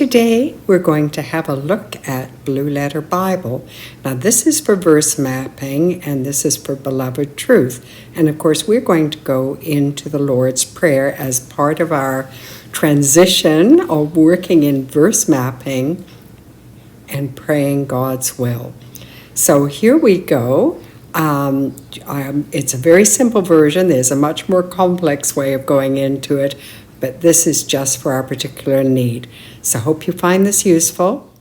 Today we're going to have a look at Blue Letter Bible. Now this is for verse mapping and this is for Beloved Truth. And of course we're going to go into the Lord's Prayer as part of our transition of working in verse mapping and praying God's will. So here we go. It's a very simple version. There's a much more complex way of going into it, but this is just for our particular need. So hope you find this useful.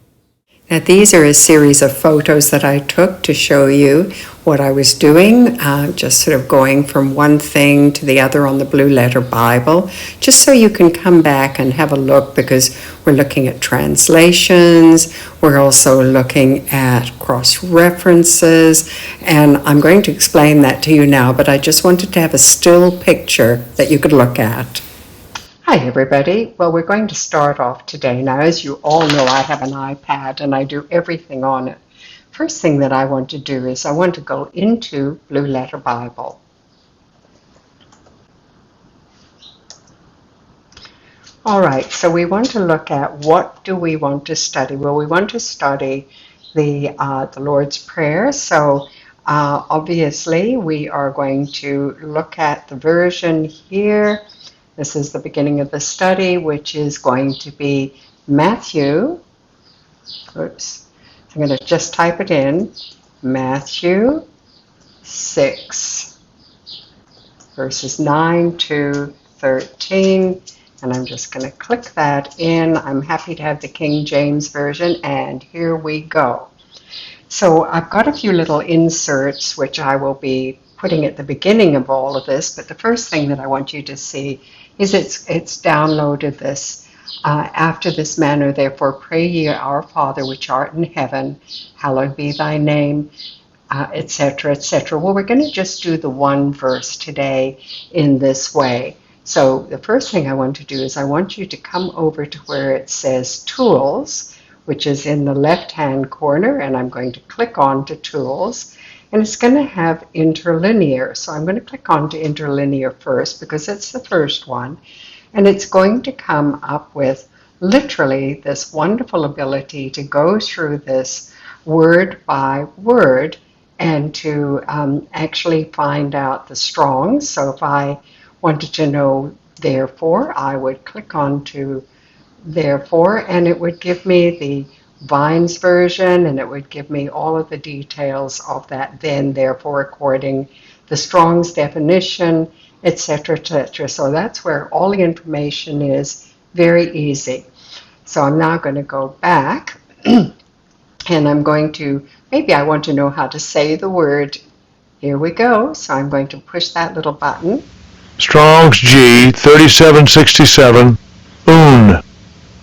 Now these are a series of photos that I took to show you what I was doing, just sort of going from one thing to the other on the Blue Letter Bible, just so you can come back and have a look, because we're looking at translations, we're also looking at cross-references, and I'm going to explain that to you now, but I just wanted to have a still picture that you could look at. Hi everybody. Well, we're going to start off today. Now, as you all know, I have an iPad and I do everything on it. First thing that I want to do is I want to go into Blue Letter Bible. All right, so we want to look at what do we want to study. Well, we want to study the Lord's Prayer. So obviously we are going to look at the version here. This is the beginning of the study, which is going to be Matthew. Oops. I'm going to just type it in. Matthew 6, verses 9 to 13. And I'm just going to click that in. I'm happy to have the King James Version, and here we go. So I've got a few little inserts which I will be putting at the beginning of all of this, but the first thing that I want you to see is it's downloaded this. After this manner, therefore, pray ye, Our Father which art in heaven, hallowed be thy name, etc., etc. Well, we're going to just do the one verse today in this way. So the first thing I want to do is I want you to come over to where it says Tools, which is in the left-hand corner, and I'm going to click on to Tools. And it's going to have interlinear. So I'm going to click on to interlinear first because it's the first one. And it's going to come up with literally this wonderful ability to go through this word by word and to actually find out the Strongs. So if I wanted to know therefore, I would click on to therefore, and it would give me the Vine's version, and it would give me all of the details of that then, therefore, according the Strong's definition, etc., etc. So that's where all the information is, very easy. So I'm now going to go back, and I'm going to, maybe I want to know how to say the word. Here we go. So I'm going to push that little button. Strong's G 3767, un.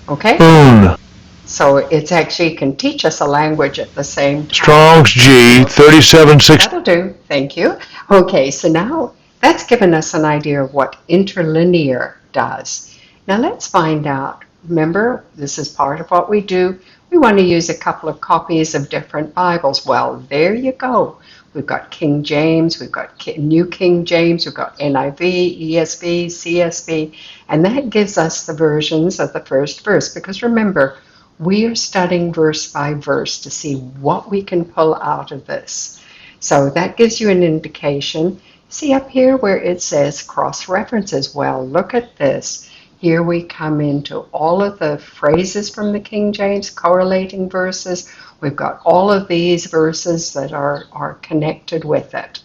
Okay. Un. So it's actually can teach us a language at the same time. Strong's G 3760. That'll do. Thank you. Okay, so now that's given us an idea of what interlinear does. Now let's find out. Remember, this is part of what we do. We want to use a couple of copies of different Bibles. Well, there you go. We've got King James, we've got New King James, we've got NIV, ESV, CSV, and that gives us the versions of the first verse. Because remember, we are studying verse by verse to see what we can pull out of this. So that gives you an indication. See up here where it says cross-references. Well, look at this. Here we come into all of the phrases from the King James, correlating verses. We've got all of these verses that are connected with it.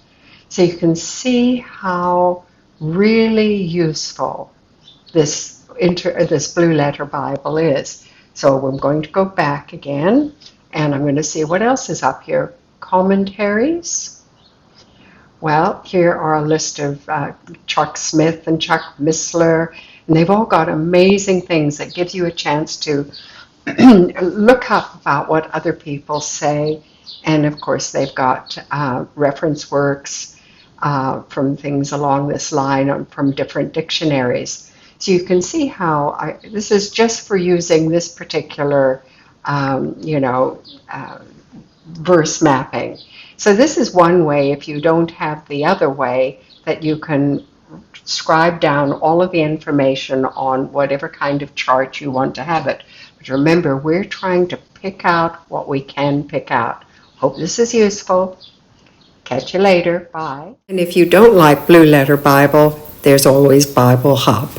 So you can see how really useful this Blue Letter Bible is. So I'm going to go back again, and I'm going to see what else is up here. Commentaries. Well, here are a list of Chuck Smith and Chuck Missler, and they've all got amazing things that gives you a chance to look up about what other people say. And of course, they've got reference works from things along this line from different dictionaries. So you can see how this is just for using this particular, verse mapping. So this is one way, if you don't have the other way, that you can scribe down all of the information on whatever kind of chart you want to have it. But remember, we're trying to pick out what we can pick out. Hope this is useful. Catch you later. Bye. And if you don't like Blue Letter Bible, there's always Bible Hub.